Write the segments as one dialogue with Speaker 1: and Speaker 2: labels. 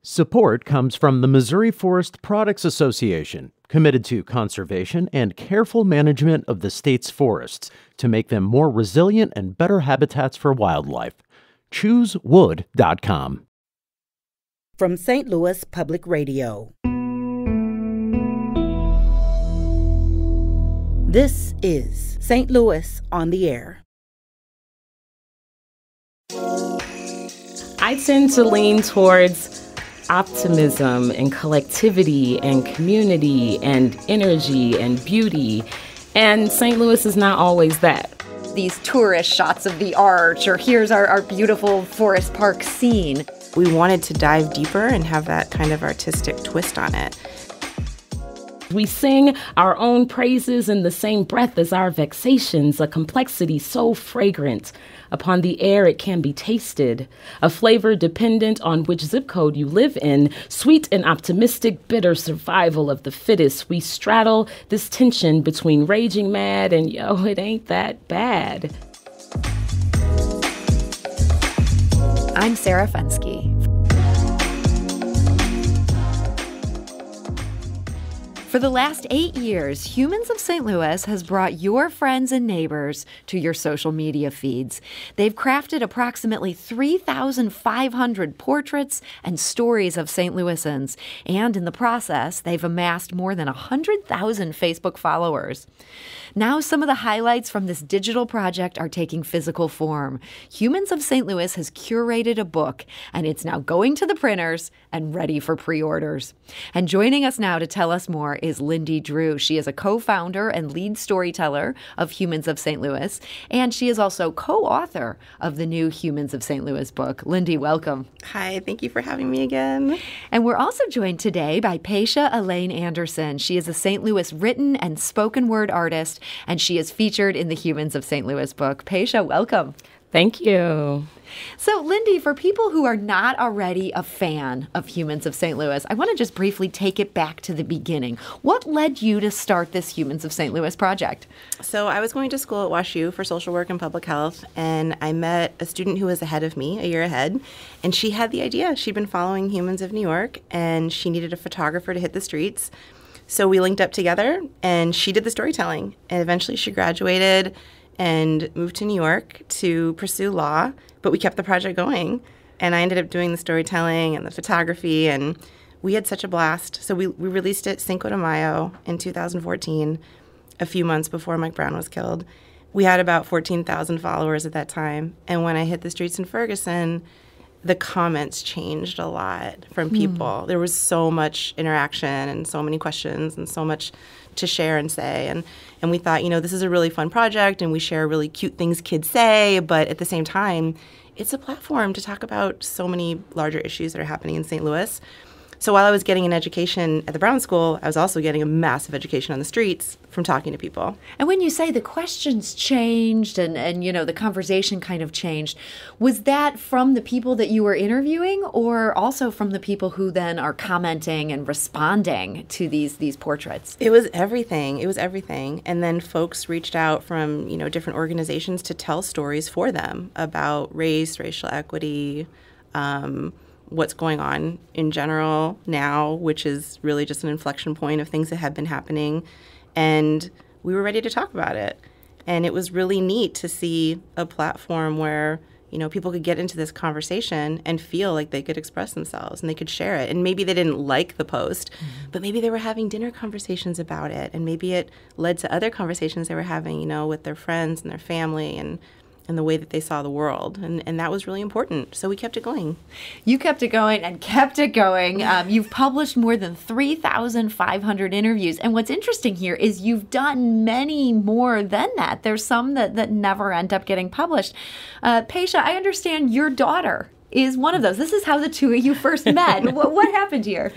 Speaker 1: Support comes from the Missouri Forest Products Association, committed to conservation and careful management of the state's forests to make them more resilient and better habitats for wildlife. ChooseWood.com.
Speaker 2: From St. Louis Public Radio. This is St. Louis on the Air.
Speaker 3: I tend to lean towards optimism and collectivity and community and energy and beauty, and St. Louis is not always that.
Speaker 4: These tourist shots of the arch, or here's our beautiful Forest Park scene.
Speaker 5: We wanted to dive deeper and have that kind of artistic twist on it.
Speaker 3: We sing our own praises in the same breath as our vexations, a complexity so fragrant. Upon the air it can be tasted, a flavor dependent on which zip code you live in, sweet and optimistic, bitter survival of the fittest. We straddle this tension between raging mad and yo, it ain't that bad.
Speaker 4: I'm Sarah Fensky. For the last 8 years, Humans of St. Louis has brought your friends and neighbors to your social media feeds. They've crafted approximately 3,500 portraits and stories of St. Louisans, and in the process, they've amassed more than 100,000 Facebook followers. Now, some of the highlights from this digital project are taking physical form. Humans of St. Louis has curated a book, and it's now going to the printers and ready for pre-orders. And joining us now to tell us more is Lindy Drew. She is a co-founder and lead storyteller of Humans of St. Louis, and she is also co-author of the new Humans of St. Louis book. Lindy, welcome.
Speaker 5: Hi, thank you for having me again.
Speaker 4: And we're also joined today by Pacia Elaine Anderson. She is a St. Louis written and spoken word artist, and she is featured in the Humans of St. Louis book. Pacia, welcome.
Speaker 3: Thank you.
Speaker 4: So, Lindy, for people who are not already a fan of Humans of St. Louis, I want to just briefly take it back to the beginning. What led you to start this Humans of St. Louis project?
Speaker 5: So I was going to school at WashU for social work and public health, and I met a student who was ahead of me, a year ahead, and she had the idea. She'd been following Humans of New York, and she needed a photographer to hit the streets. So we linked up together, and she did the storytelling, and eventually she graduated and moved to New York to pursue law, but we kept the project going, and I ended up doing the storytelling and the photography, and we had such a blast. So we released it Cinco de Mayo in 2014, a few months before Mike Brown was killed. We had about 14,000 followers at that time, and when I hit the streets in Ferguson, the comments changed a lot from people. There was so much interaction and so many questions and so much to share and say. And we thought, this is a really fun project and we share really cute things kids say, but at the same time, it's a platform to talk about so many larger issues that are happening in St. Louis. So while I was getting an education at the Brown School, I was also getting a massive education on the streets from talking to people.
Speaker 4: And when you say the questions changed and the conversation kind of changed, was that from the people that you were interviewing or also from the people who then are commenting and responding to these portraits?
Speaker 5: It was everything. It was everything. And then folks reached out from, different organizations to tell stories for them about race, racial equity, what's going on in general now, which is really just an inflection point of things that have been happening. And we were ready to talk about it. And it was really neat to see a platform where, people could get into this conversation and feel like they could express themselves and they could share it. And maybe they didn't like the post, but maybe they were having dinner conversations about it. And maybe it led to other conversations they were having, with their friends and their family and the way that they saw the world. And that was really important. So we kept it going.
Speaker 4: You kept it going and kept it going. You've published more than 3,500 interviews. And what's interesting here is you've done many more than that. There's some that never end up getting published. Pacia, I understand your daughter is one of those. This is how the two of you first met. What happened here?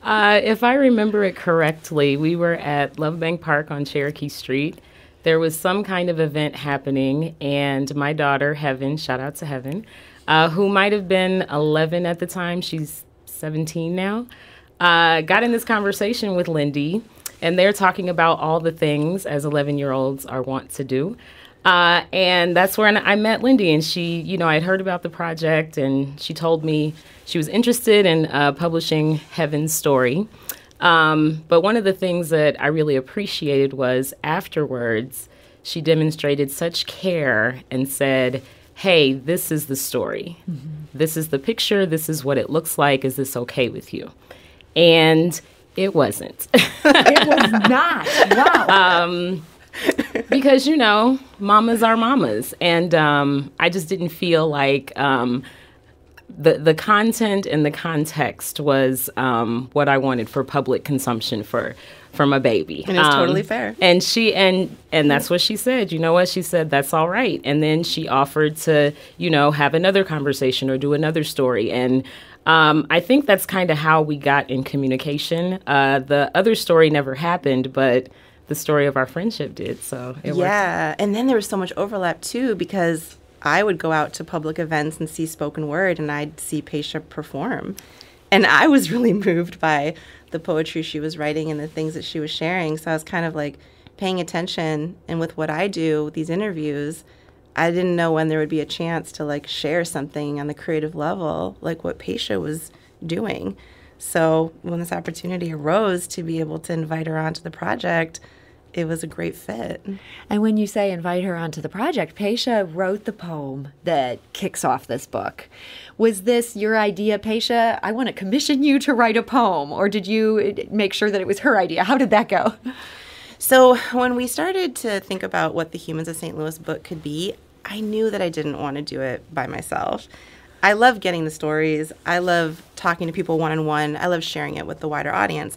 Speaker 3: If I remember it correctly, we were at Love Bank Park on Cherokee Street. There was some kind of event happening, and my daughter, Heaven, shout out to Heaven, who might have been 11 at the time, she's 17 now, got in this conversation with Lindy, and they're talking about all the things as 11-year-olds are wont to do. And that's where I met Lindy, and she, I'd heard about the project, and she told me she was interested in publishing Heaven's Story. But one of the things that I really appreciated was afterwards, she demonstrated such care and said, hey, this is the story. Mm-hmm. This is the picture. This is what it looks like. Is this okay with you? And it wasn't.
Speaker 4: It was not. Wow.
Speaker 3: Because, mamas are mamas. And I just didn't feel like the content and the context was what I wanted for public consumption for my baby.
Speaker 5: And it's totally fair.
Speaker 3: And and that's what she said. You know what? She said, that's all right. And then she offered to, have another conversation or do another story. And I think that's kind of how we got in communication. The other story never happened, but the story of our friendship did. So it worked.
Speaker 5: Yeah. And then there was so much overlap, too, because I would go out to public events and see spoken word, and I'd see Pacia perform. And I was really moved by the poetry she was writing and the things that she was sharing. So I was kind of like paying attention. And with what I do, these interviews, I didn't know when there would be a chance to like share something on the creative level, like what Pacia was doing. So when this opportunity arose to be able to invite her onto the project, it was a great fit.
Speaker 4: And when you say invite her onto the project, Pacia wrote the poem that kicks off this book. Was this your idea, Pacia? I want to commission you to write a poem, or did you make sure that it was her idea? How did that go?
Speaker 5: So when we started to think about what the Humans of St. Louis book could be, I knew that I didn't want to do it by myself. I love getting the stories. I love talking to people one-on-one. I love sharing it with the wider audience.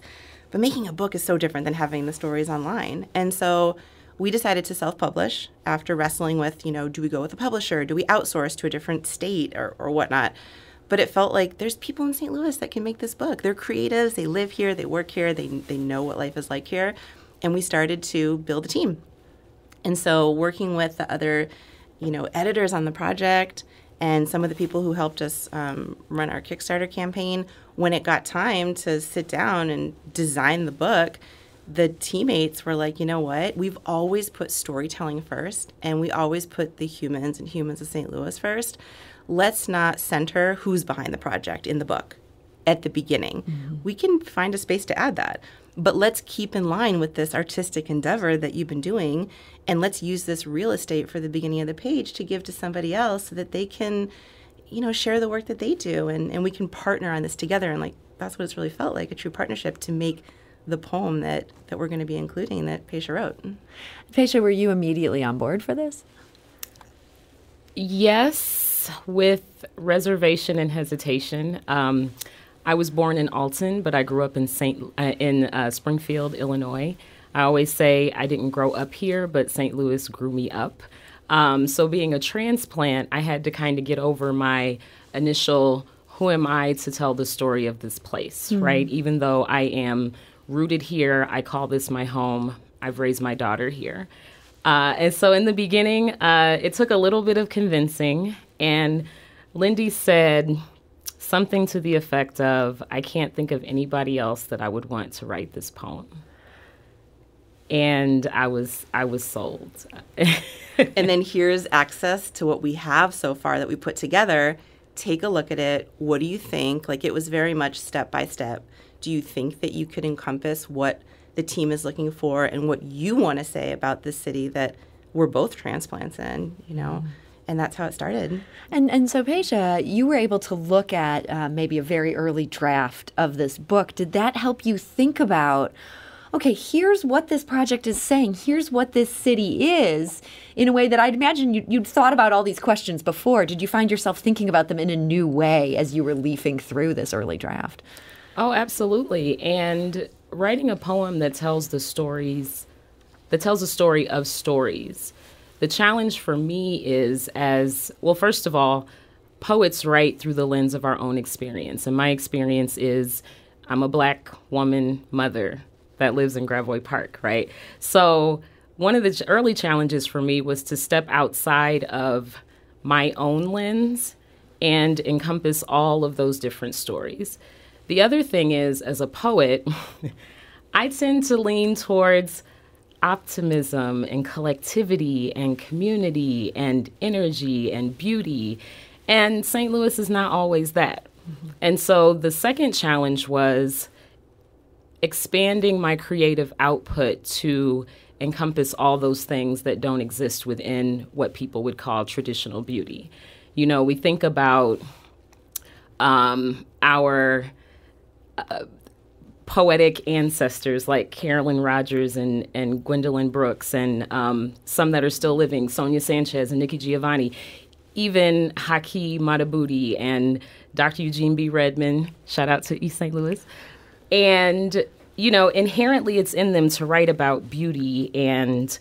Speaker 5: But making a book is so different than having the stories online. And so we decided to self-publish after wrestling with, do we go with a publisher? Do we outsource to a different state or whatnot? But it felt like there's people in St. Louis that can make this book. They're creatives. They live here. They work here. They know what life is like here. And we started to build a team. And so working with the other, editors on the project and some of the people who helped us run our Kickstarter campaign, when it got time to sit down and design the book, the teammates were like, you know what? We've always put storytelling first, and we always put the humans and Humans of St. Louis first. Let's not center who's behind the project in the book at the beginning. Mm-hmm. We can find a space to add that. But let's keep in line with this artistic endeavor that you've been doing, and let's use this real estate for the beginning of the page to give to somebody else so that they can, share the work that they do, and we can partner on this together. And that's what it's really felt like, a true partnership to make the poem that we're going to be including that Pacia wrote.
Speaker 4: Pacia, were you immediately on board for this?
Speaker 3: Yes, with reservation and hesitation. I was born in Alton, but I grew up in Springfield, Illinois. I always say I didn't grow up here, but St. Louis grew me up. So being a transplant, I had to kind of get over my initial, who am I to tell the story of this place, right? Even though I am rooted here, I call this my home. I've raised my daughter here. And so in the beginning, it took a little bit of convincing. And Lindy said something to the effect of, I can't think of anybody else that I would want to write this poem. And I was sold.
Speaker 5: And then here's access to what we have so far that we put together. Take a look at it. What do you think? It was very much step by step. Do you think that you could encompass what the team is looking for and what you want to say about this city that we're both transplants in, And that's how it started.
Speaker 4: And so, Pacia, you were able to look at maybe a very early draft of this book. Did that help you think about, okay, here's what this project is saying, here's what this city is, in a way that I'd imagine you'd thought about all these questions before? Did you find yourself thinking about them in a new way as you were leafing through this early draft?
Speaker 3: Oh, absolutely. And writing a poem that tells the story of stories. The challenge for me is first of all, poets write through the lens of our own experience. And my experience is I'm a Black woman mother that lives in Gravois Park, right? So one of the early challenges for me was to step outside of my own lens and encompass all of those different stories. The other thing is, as a poet, I tend to lean towards, optimism and collectivity and community and energy and beauty. And St. Louis is not always that. Mm-hmm. And so the second challenge was expanding my creative output to encompass all those things that don't exist within what people would call traditional beauty. You know, we think about our poetic ancestors like Carolyn Rogers and Gwendolyn Brooks and some that are still living, Sonia Sanchez and Nikki Giovanni, even Haki Madhubuti and Dr. Eugene B. Redmond, shout out to East St. Louis. And, you know, inherently it's in them to write about beauty and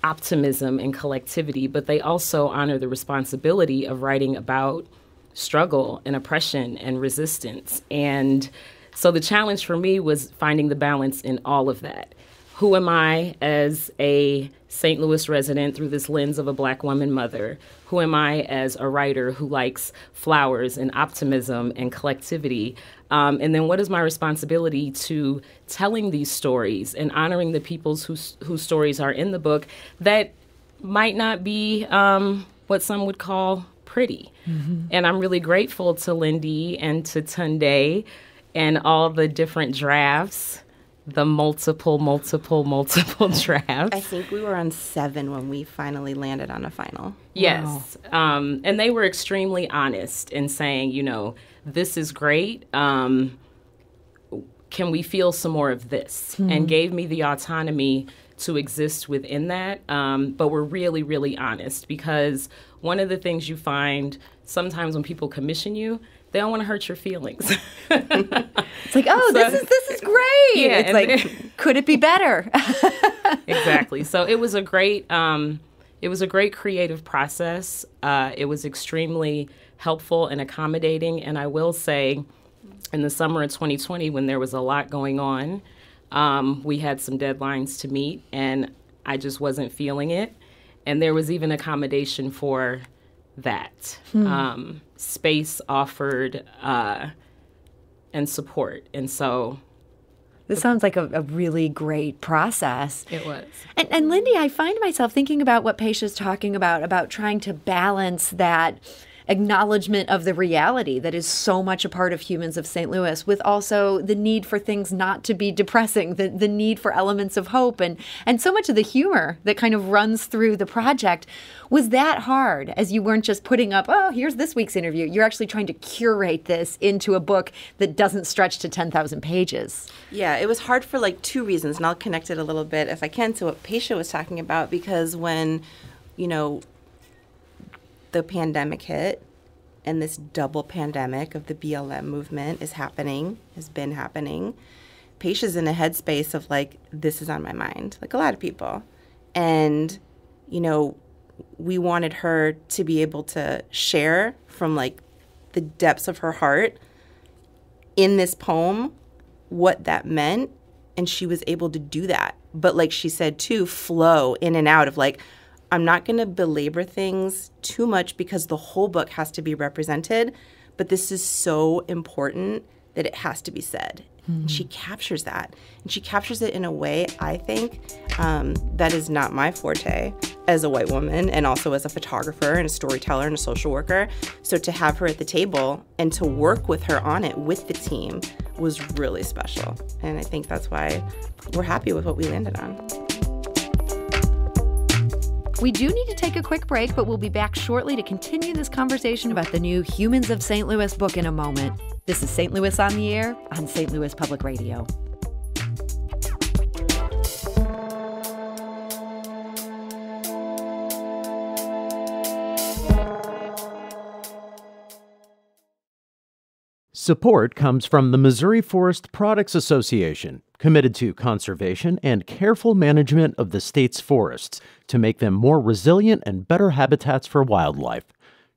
Speaker 3: optimism and collectivity, but they also honor the responsibility of writing about struggle and oppression and resistance. And so the challenge for me was finding the balance in all of that. Who am I as a St. Louis resident through this lens of a Black woman mother? Who am I as a writer who likes flowers and optimism and collectivity? And then what is my responsibility to telling these stories and honoring the peoples whose stories are in the book that might not be what some would call pretty? Mm-hmm. And I'm really grateful to Lindy and to Tunde and all the different drafts, the multiple drafts.
Speaker 5: I think we were on 7 when we finally landed on a final.
Speaker 3: Yes. Wow. And they were extremely honest in saying, you know, this is great. Can we feel some more of this? Mm-hmm. And gave me the autonomy to exist within that. But we're really, really honest, because one of the things you find sometimes when people commission you, they don't want to hurt your feelings.
Speaker 4: It's like, oh, so, this is great. Yeah, it's like, could it be better?
Speaker 3: Exactly. So it was a great creative process. It was extremely helpful and accommodating. And I will say, in the summer of 2020, when there was a lot going on, we had some deadlines to meet, and I just wasn't feeling it. And there was even accommodation for that. Space offered and support. And so
Speaker 4: this sounds like a really great process.
Speaker 3: It was.
Speaker 4: And Lindy, I find myself thinking about what Pacia's talking about trying to balance that acknowledgement of the reality that is so much a part of Humans of St. Louis, with also the need for things not to be depressing, the need for elements of hope, and so much of the humor that kind of runs through the project. Was that hard, as you weren't just putting up, oh, here's this week's interview? You're actually trying to curate this into a book that doesn't stretch to 10,000 pages.
Speaker 5: Yeah, it was hard for like 2 reasons, and I'll connect it a little bit if I can to what Pacia was talking about, because when, you know, the pandemic hit, and this double pandemic of the BLM movement has been happening, Pacia's in a headspace of like, this is on my mind, like a lot of people. And, you know, we wanted her to be able to share from like the depths of her heart in this poem what that meant. And she was able to do that. But like she said too, flow in and out of like, I'm not going to belabor things too much because the whole book has to be represented, but this is so important that it has to be said. Mm-hmm. And she captures that. And she captures it in a way, I think, that is not my forte as a white woman and also as a photographer and a storyteller and a social worker. So to have her at the table and to work with her on it with the team was really special. And I think that's why we're happy with what we landed on.
Speaker 4: We do need to take a quick break, but we'll be back shortly to continue this conversation about the new Humans of St. Louis book in a moment. This is St. Louis on the Air on St. Louis Public Radio.
Speaker 1: Support comes from the Missouri Forest Products Association, committed to conservation and careful management of the state's forests to make them more resilient and better habitats for wildlife.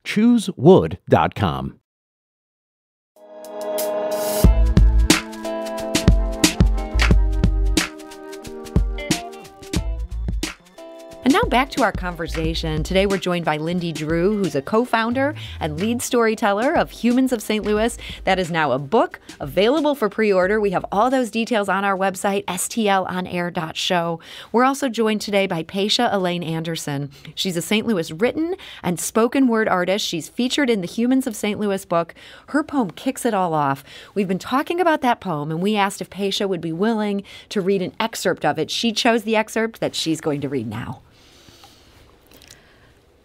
Speaker 1: ChooseWood.com.
Speaker 4: And now back to our conversation. Today we're joined by Lindy Drew, who's a co-founder and lead storyteller of Humans of St. Louis. That is now a book available for pre-order. We have all those details on our website, stlonair.show. We're also joined today by Pacia Elaine Anderson. She's a St. Louis written and spoken word artist. She's featured in the Humans of St. Louis book. Her poem kicks it all off. We've been talking about that poem, and we asked if Pacia would be willing to read an excerpt of it. She chose the excerpt that she's going to read now.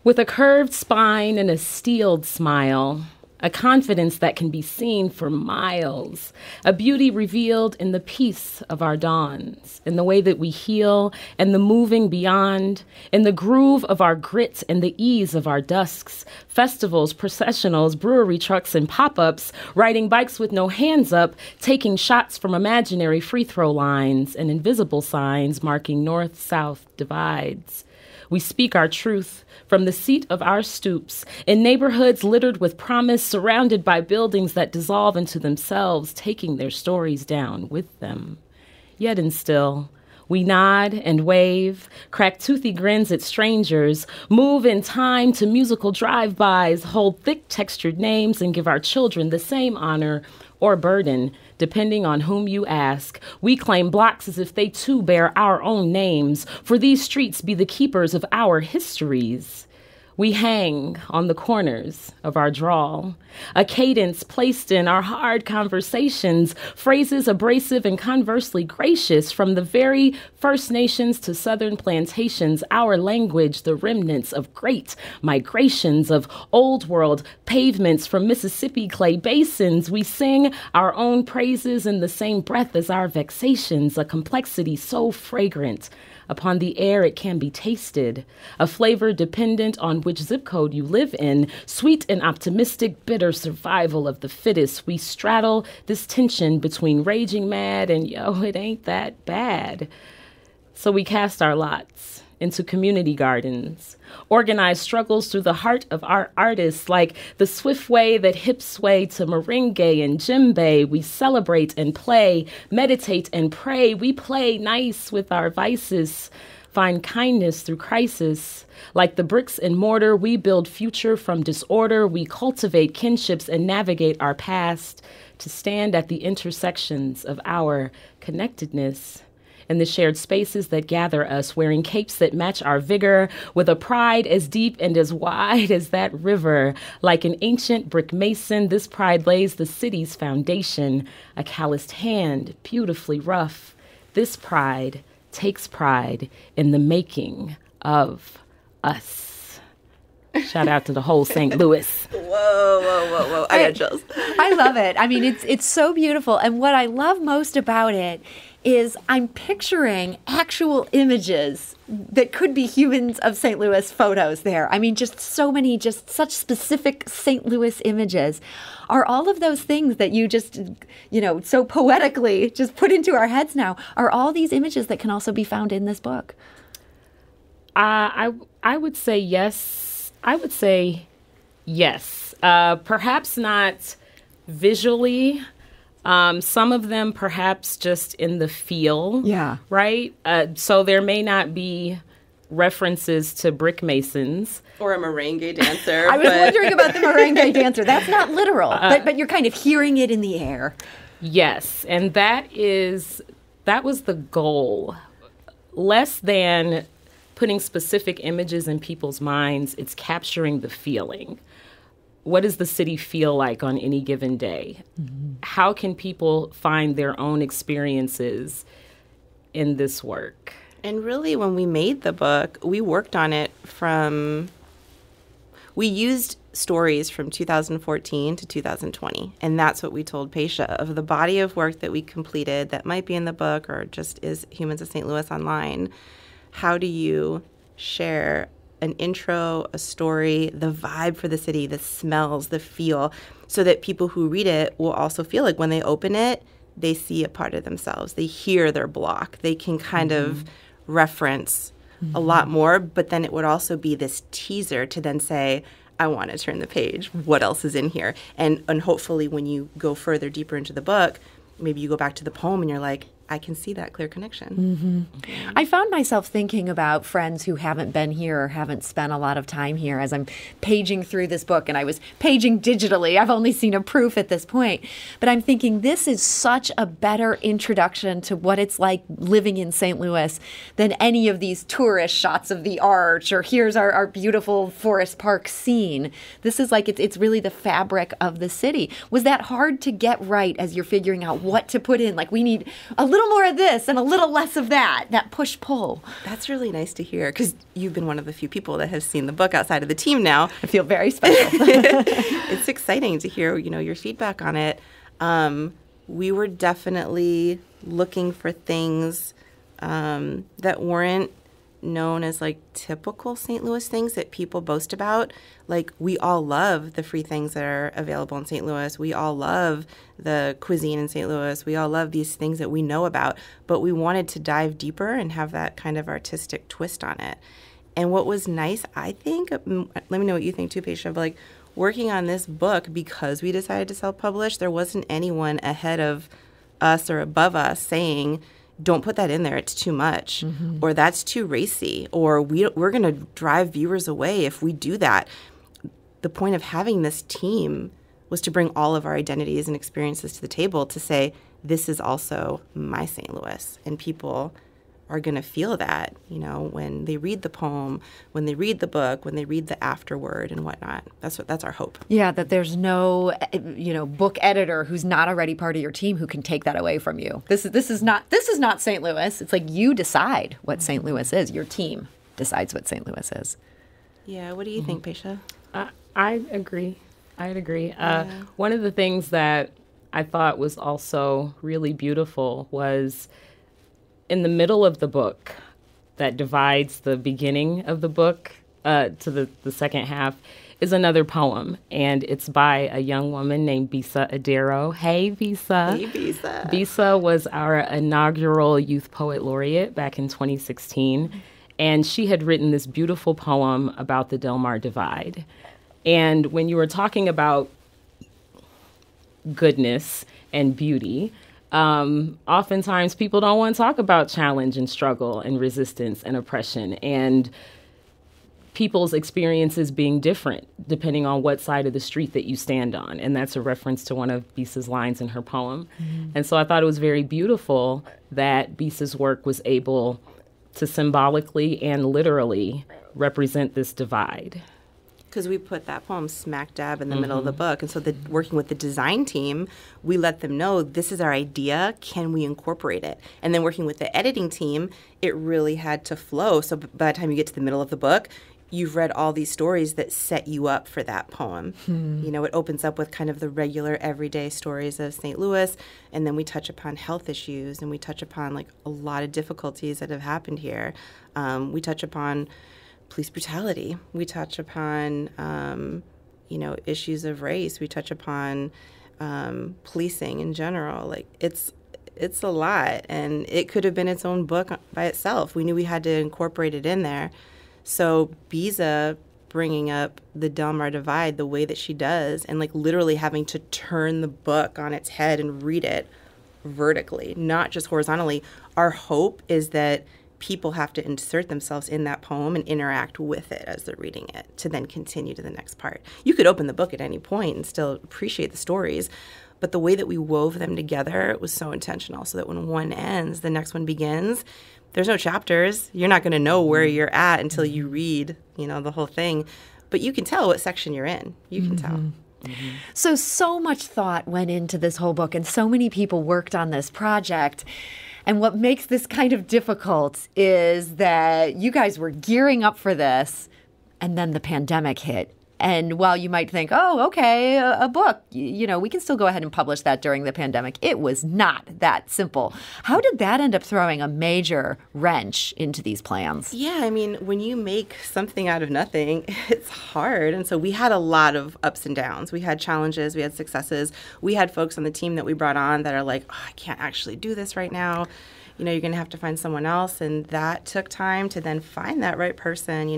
Speaker 3: With a curved spine and a steeled smile, a confidence that can be seen for miles, a beauty revealed in the peace of our dawns, in the way that we heal and the moving beyond, in the groove of our grit and the ease of our dusks, festivals, processionals, brewery trucks, and pop-ups, riding bikes with no hands up, taking shots from imaginary free throw lines and invisible signs marking north-south divides. We speak our truth from the seat of our stoops, in neighborhoods littered with promise, surrounded by buildings that dissolve into themselves, taking their stories down with them. Yet and still, we nod and wave, crack toothy grins at strangers, move in time to musical drive-bys, hold thick textured names, and give our children the same honor or burden, depending on whom you ask. We claim blocks as if they too bear our own names, for these streets be the keepers of our histories. We hang on the corners of our drawl, a cadence placed in our hard conversations, phrases abrasive and conversely gracious, from the very First Nations to Southern plantations, our language, the remnants of great migrations of old world pavements from Mississippi clay basins. We sing our own praises in the same breath as our vexations, a complexity so fragrant upon the air it can be tasted, a flavor dependent on which zip code you live in, sweet and optimistic, bitter survival of the fittest. We straddle this tension between raging mad and, yo, it ain't that bad. So we cast our lots into community gardens, organize struggles through the heart of our artists, like the swift way that hips sway to merengue and djembe. We celebrate and play, meditate and pray. We play nice with our vices, find kindness through crisis. Like the bricks and mortar, we build future from disorder. We cultivate kinships and navigate our past to stand at the intersections of our connectedness. In the shared spaces that gather us, wearing capes that match our vigor, with a pride as deep and as wide as that river. Like an ancient brick mason, this pride lays the city's foundation, a calloused hand, beautifully rough. This pride takes pride in the making of us. Shout out to the whole St. Louis.
Speaker 5: Whoa. I got chills.
Speaker 4: I love it. I mean, it's so beautiful. And what I love most about it is I'm picturing actual images that could be Humans of St. Louis photos there. I mean, just so many, just such specific St. Louis images. Are all of those things that you just, so poetically just put into our heads now, are all these images that can also be found in this book?
Speaker 3: I would say yes. I would say yes. Perhaps not visually. Some of them perhaps just in the feel. Yeah. Right? So there may not be references to brick masons.
Speaker 5: Or a merengue dancer.
Speaker 4: I was wondering about the merengue dancer. That's not literal, but you're kind of hearing it in the air.
Speaker 3: Yes. And that was the goal. Less than putting specific images in people's minds, it's capturing the feeling. What does the city feel like on any given day? Mm-hmm. How can people find their own experiences in this work?
Speaker 5: And really, when we made the book, we worked on it we used stories from 2014 to 2020. And that's what we told Pacia of the body of work that we completed that might be in the book or just is Humans of St. Louis online. How do you share an intro, a story, the vibe for the city, the smells, the feel, so that people who read it will also feel like when they open it, they see a part of themselves. They hear their block. They can kind of reference a lot more, but then it would also be this teaser to then say, I want to turn the page. What else is in here? And hopefully when you go further deeper into the book, maybe you go back to the poem and you're like, I can see that clear connection.
Speaker 4: I found myself thinking about friends who haven't been here or haven't spent a lot of time here as I'm paging through this book, and I was paging digitally. I've only seen a proof at this point. But I'm thinking this is such a better introduction to what it's like living in St. Louis than any of these tourist shots of the arch or here's our beautiful Forest Park scene. This is like it's really the fabric of the city. Was that hard to get right as you're figuring out what to put in? Like, we need a little more of this and a little less of that push-pull.
Speaker 5: That's really nice to hear, because you've been one of the few people that has seen the book outside of the team now.
Speaker 4: I feel very special.
Speaker 5: It's exciting to hear, your feedback on it. We were definitely looking for things that weren't known as like typical St. Louis things that people boast about. Like, we all love the free things that are available in St. Louis. We all love the cuisine in St. Louis. We all love these things that we know about, but we wanted to dive deeper and have that kind of artistic twist on it. And what was nice, I think, let me know what you think too, Pacia, but like working on this book, because we decided to self-publish, there wasn't anyone ahead of us or above us saying, don't put that in there, it's too much, or that's too racy, or we're going to drive viewers away if we do that. The point of having this team was to bring all of our identities and experiences to the table to say, this is also my St. Louis, and people are going to feel that, when they read the poem, when they read the book, when they read the afterword and whatnot. That's our hope.
Speaker 4: Yeah, that there's no, book editor who's not already part of your team who can take that away from you. This is not St. Louis. It's like you decide what St. Louis is. Your team decides what St. Louis is.
Speaker 5: Yeah, what do you think, Pacia?
Speaker 3: I agree. I'd agree. One of the things that I thought was also really beautiful was in the middle of the book that divides the beginning of the book to the second half is another poem, and it's by a young woman named Pacia Adero. Hey, Pacia.
Speaker 5: Hey, Pacia.
Speaker 3: Pacia was our inaugural Youth Poet Laureate back in 2016, and she had written this beautiful poem about the Del Mar Divide. And when you were talking about goodness and beauty, oftentimes people don't want to talk about challenge and struggle and resistance and oppression and people's experiences being different depending on what side of the street that you stand on. And that's a reference to one of Pacia's lines in her poem. And so I thought it was very beautiful that Pacia's work was able to symbolically and literally represent this divide.
Speaker 5: Because we put that poem smack dab in the middle of the book. And so working with the design team, we let them know, this is our idea, can we incorporate it? And then working with the editing team, it really had to flow. So by the time you get to the middle of the book, you've read all these stories that set you up for that poem. It opens up with kind of the regular everyday stories of St. Louis, and then we touch upon health issues, and we touch upon like a lot of difficulties that have happened here. We touch upon police brutality. We touch upon, issues of race. We touch upon policing in general. Like, it's a lot, and it could have been its own book by itself. We knew we had to incorporate it in there. So Pacia bringing up the Del Mar Divide the way that she does, and like literally having to turn the book on its head and read it vertically, not just horizontally. Our hope is that people have to insert themselves in that poem and interact with it as they're reading it to then continue to the next part. You could open the book at any point and still appreciate the stories, but the way that we wove them together was so intentional, so that when one ends, the next one begins. There's no chapters. You're not going to know where you're at until you read, the whole thing. But you can tell what section you're in. You can tell.
Speaker 4: So much thought went into this whole book, and so many people worked on this project. And what makes this kind of difficult is that you guys were gearing up for this, and then the pandemic hit. And while you might think, oh, okay, a book, we can still go ahead and publish that during the pandemic, it was not that simple. How did that end up throwing a major wrench into these plans?
Speaker 5: Yeah, I mean, when you make something out of nothing, it's hard. And so we had a lot of ups and downs. We had challenges, we had successes. We had folks on the team that we brought on that are like, oh, I can't actually do this right now. You're going to have to find someone else. And that took time to then find that right person,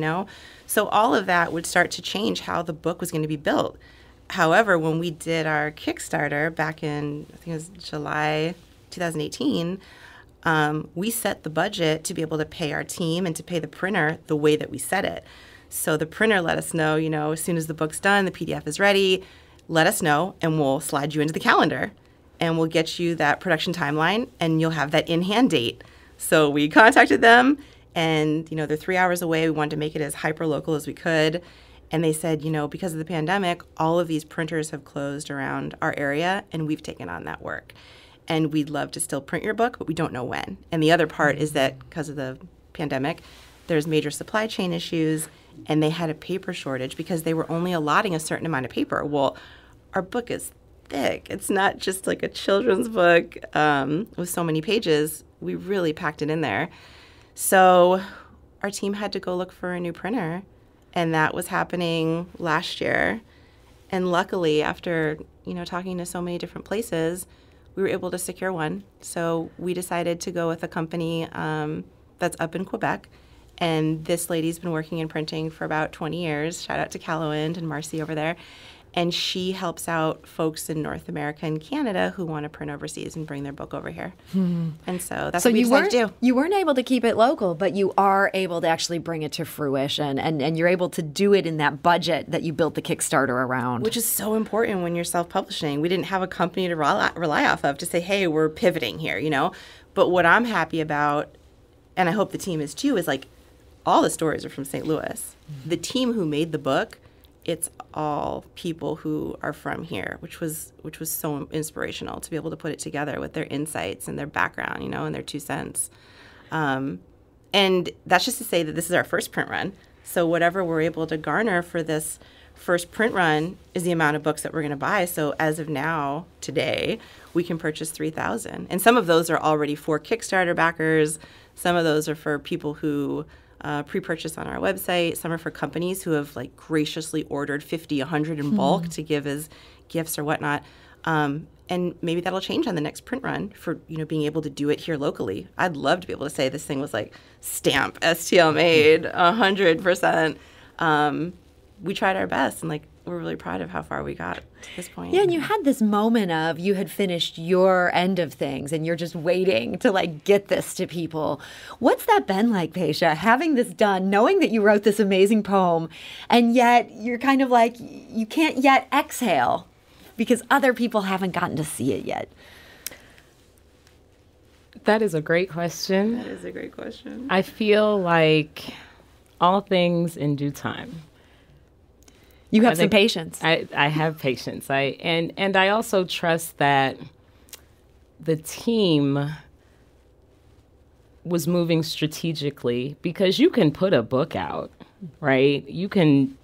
Speaker 5: So all of that would start to change how the book was going to be built. However, when we did our Kickstarter back in, I think it was July 2018, we set the budget to be able to pay our team and to pay the printer the way that we set it. So the printer let us know, as soon as the book's done, the PDF is ready, let us know, and we'll slide you into the calendar. And we'll get you that production timeline, and you'll have that in-hand date. So we contacted them, and, they're 3 hours away. We wanted to make it as hyper-local as we could. And they said, because of the pandemic, all of these printers have closed around our area, and we've taken on that work. And we'd love to still print your book, but we don't know when. And the other part is that because of the pandemic, there's major supply chain issues, and they had a paper shortage because they were only allotting a certain amount of paper. Well, our book is thick. It's not just like a children's book with so many pages. We really packed it in there. So our team had to go look for a new printer, and that was happening last year. And luckily, after talking to so many different places, we were able to secure one. So we decided to go with a company that's up in Quebec. And this lady's been working in printing for about 20 years. Shout out to Callowind and Marcy over there. And she helps out folks in North America and Canada who want to print overseas and bring their book over here. And so that's what we decided to do.
Speaker 4: You weren't able to keep it local, but you are able to actually bring it to fruition. And you're able to do it in that budget that you built the Kickstarter around.
Speaker 5: Which is so important when you're self-publishing. We didn't have a company to rely off of to say, hey, we're pivoting here, But what I'm happy about, and I hope the team is too, is like all the stories are from St. Louis. The team who made the book, it's all people who are from here, which was so inspirational to be able to put it together with their insights and their background, and their 2 cents. And that's just to say that this is our first print run. So whatever we're able to garner for this first print run is the amount of books that we're going to buy. So as of now, today, we can purchase 3,000. And some of those are already for Kickstarter backers. Some of those are for people who pre-purchase on our website. Some are for companies who have graciously ordered 50, 100 in bulk to give as gifts or whatnot. And maybe that'll change on the next print run for being able to do it here locally. I'd love to be able to say this thing was stamp STL made 100%. We tried our best, and we're really proud of how far we got to this point.
Speaker 4: Yeah, and you had this moment of you had finished your end of things and you're just waiting to get this to people. What's that been like, Pacia, having this done, knowing that you wrote this amazing poem, and yet you're kind of you can't yet exhale because other people haven't gotten to see it yet?
Speaker 3: That is a great question.
Speaker 5: That is a great question.
Speaker 3: I feel like all things in due time.
Speaker 4: You have some patience.
Speaker 3: I have patience. And I also trust that the team was moving strategically, because you can put a book out, right? You can,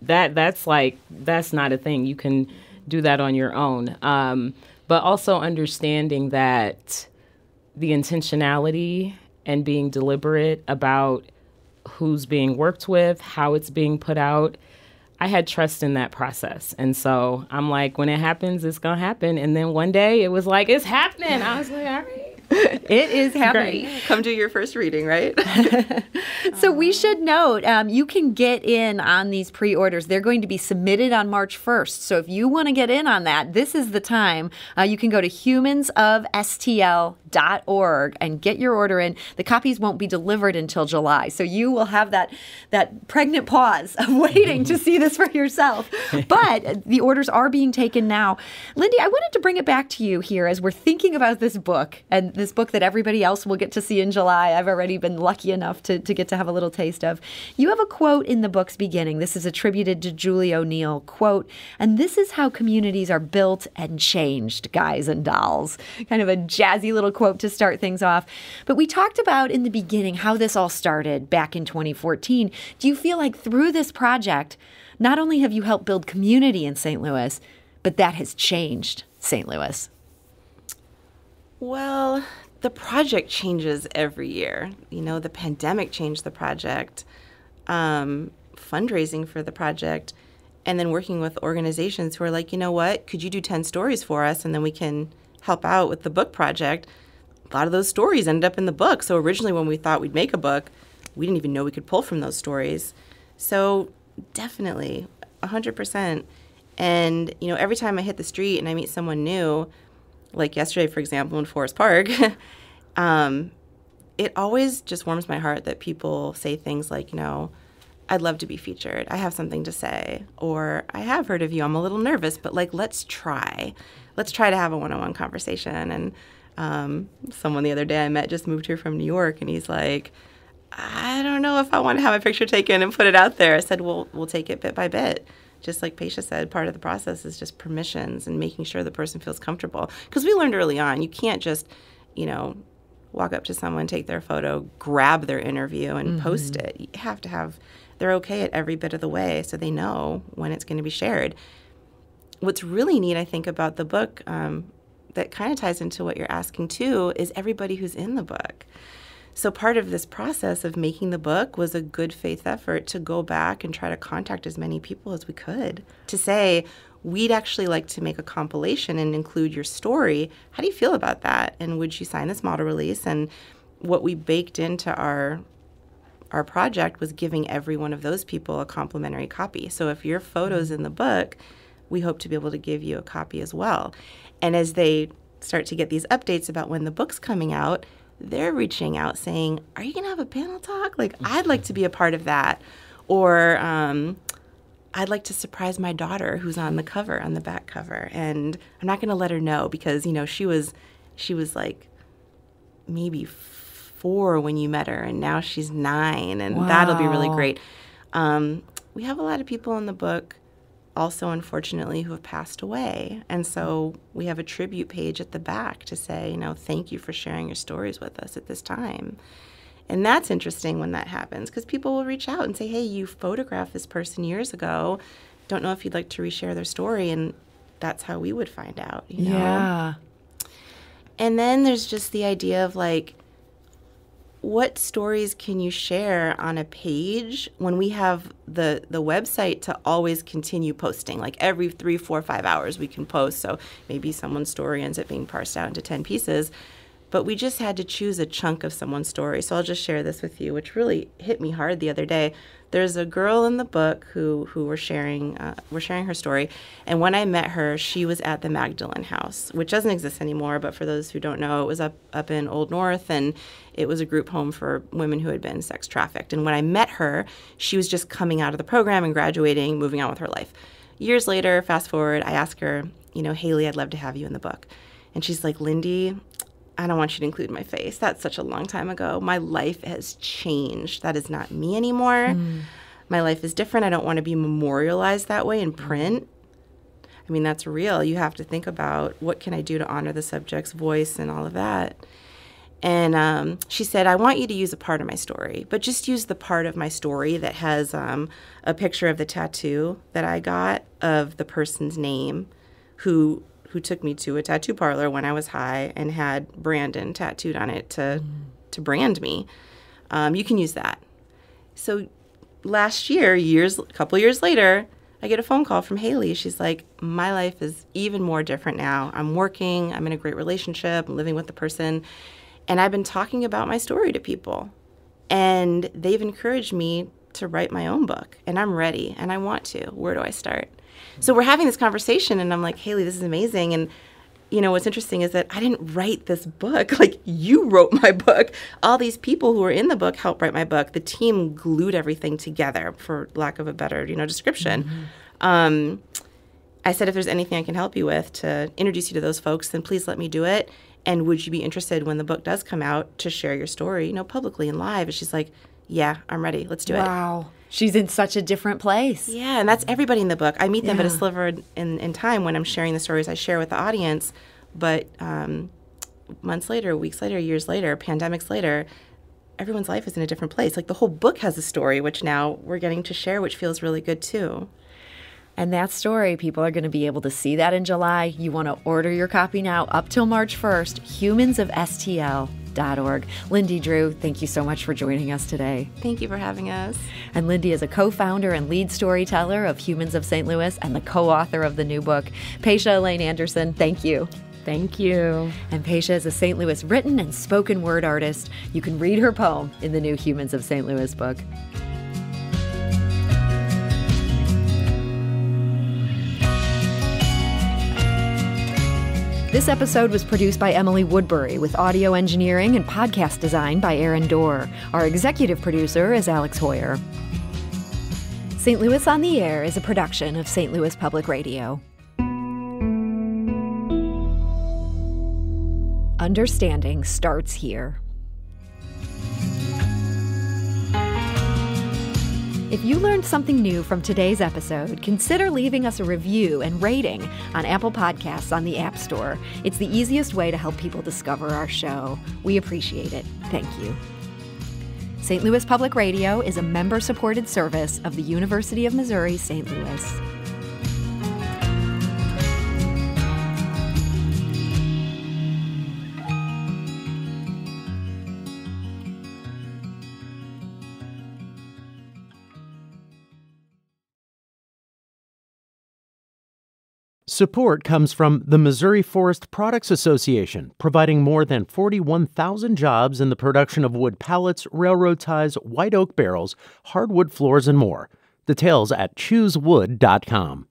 Speaker 3: that's not a thing. You can do that on your own. But also understanding that the intentionality and being deliberate about who's being worked with, how it's being put out, I had trust in that process. And so I'm when it happens, it's going to happen. And then one day it was it's happening. I was all right.
Speaker 4: It is happening.
Speaker 5: Great. Come do your first reading, right?
Speaker 4: So we should note, you can get in on these pre-orders. They're going to be submitted on March 1st. So if you want to get in on that, this is the time. You can go to humansofstl.org and get your order in. The copies won't be delivered until July. So you will have that pregnant pause of waiting to see this for yourself. But the orders are being taken now. Lindy, I wanted to bring it back to you here as we're thinking about this book, and this book that everybody else will get to see in July. I've already been lucky enough to get to have a little taste of. You have a quote in the book's beginning. This is attributed to Julie O'Neill, quote, "And this is how communities are built and changed, guys and dolls." Kind of a jazzy little quote to start things off. But we talked about in the beginning how this all started back in 2014. Do you feel like through this project, not only have you helped build community in St. Louis, but that has changed St. Louis?
Speaker 5: Well, the project changes every year. The pandemic changed the project, fundraising for the project, and then working with organizations who are you know what, could you do 10 stories for us and then we can help out with the book project? A lot of those stories ended up in the book. So originally when we thought we'd make a book, we didn't even know we could pull from those stories. So definitely, 100%. And, every time I hit the street and I meet someone new, like yesterday, for example, in Forest Park, It always just warms my heart that people say things like, I'd love to be featured. I have something to say. Or I have heard of you. I'm a little nervous, but let's try. Let's try to have a one-on-one conversation. And someone the other day I met just moved here from New York, and he's like, I don't know if I want to have a picture taken and put it out there. I said, well, we'll take it bit by bit. Just like Pacia said, part of the process is just permissions and making sure the person feels comfortable. Because we learned early on, you can't just, walk up to someone, take their photo, grab their interview, and post it. You have to have, they're okay at every bit of the way so they know when it's going to be shared. What's really neat, I think, about the book that kind of ties into what you're asking too is everybody who's in the book. So part of this process of making the book was a good faith effort to go back and try to contact as many people as we could to say, we'd actually like to make a compilation and include your story. How do you feel about that? And would you sign this model release? And what we baked into our project was giving every one of those people a complimentary copy. So if your photo's in the book, we hope to be able to give you a copy as well. And as they start to get these updates about when the book's coming out, they're reaching out saying, are you going to have a panel talk? I'd like to be a part of that. Or I'd like to surprise my daughter who's on the cover, on the back cover. And I'm not going to let her know because, she was like maybe 4 when you met her, and now she's 9, and that'll be really great. We have a lot of people in the book also, unfortunately, who have passed away. And so we have a tribute page at the back to say, thank you for sharing your stories with us at this time. And that's interesting when that happens because people will reach out and say, hey, you photographed this person years ago. Don't know if you'd like to reshare their story. And that's how we would find out,
Speaker 4: Yeah.
Speaker 5: And then there's just the idea of what stories can you share on a page when we have the website to always continue posting? Every 3, 4, 5 hours we can post. So maybe someone's story ends up being parsed out into 10 pieces. But we just had to choose a chunk of someone's story. So I'll just share this with you, which really hit me hard the other day. There's a girl in the book who we're sharing her story. And when I met her, she was at the Magdalene House, which doesn't exist anymore. But for those who don't know, it was up in Old North, and it was a group home for women who had been sex trafficked. And when I met her, she was just coming out of the program and graduating, moving on with her life. Years later, fast forward, I ask her, Haley, I'd love to have you in the book. And she's like, Lindy, I don't want you to include my face. That's such a long time ago. My life has changed. That is not me anymore. My life is different. I don't want to be memorialized that way in print. I mean, that's real. You have to think about what can I do to honor the subject's voice and all of that. And she said, I want you to use a part of my story, but just use the part of my story that has a picture of the tattoo that I got of the person's name who took me to a tattoo parlor when I was high and had Brandon tattooed on it to brand me. You can use that. So last year, a couple years later, I get a phone call from Haley. She's like, my life is even more different now. I'm working. I'm in a great relationship. I'm living with the person. And I've been talking about my story to people. And they've encouraged me to write my own book. And I'm ready. And I want to. Where do I start? So we're having this conversation, and I'm like, Haley, this is amazing. And, what's interesting is that I didn't write this book. You wrote my book. All these people who were in the book helped write my book. The team glued everything together, for lack of a better, description. I said, if there's anything I can help you with to introduce you to those folks, then please let me do it. And would you be interested when the book does come out to share your story, publicly and live? And she's like, yeah, I'm ready. Let's do it.
Speaker 4: Wow. She's in such a different place.
Speaker 5: Yeah, and that's everybody in the book. I meet them at a sliver in time when I'm sharing the stories I share with the audience. But months later, weeks later, years later, pandemics later, everyone's life is in a different place. The whole book has a story, which now we're getting to share, which feels really good too.
Speaker 4: And that story, people are going to be able to see that in July. You want to order your copy now up till March 1st, humansofstl.org. Lindy Drew, thank you so much for joining us today.
Speaker 5: Thank you for having us.
Speaker 4: And Lindy is a co-founder and lead storyteller of Humans of St. Louis and the co-author of the new book. Pacia Elaine Anderson, thank you.
Speaker 3: Thank you.
Speaker 4: And Pacia is a St. Louis written and spoken word artist. You can read her poem in the new Humans of St. Louis book. This episode was produced by Emily Woodbury with audio engineering and podcast design by Aaron Dorr. Our executive producer is Alex Hoyer. St. Louis on the Air is a production of St. Louis Public Radio. Understanding starts here. If you learned something new from today's episode, consider leaving us a review and rating on Apple Podcasts on the App Store. It's the easiest way to help people discover our show. We appreciate it. Thank you. St. Louis Public Radio is a member-supported service of the University of Missouri, St. Louis.
Speaker 1: Support comes from the Missouri Forest Products Association, providing more than 41,000 jobs in the production of wood pallets, railroad ties, white oak barrels, hardwood floors, and more. Details at choosewood.com.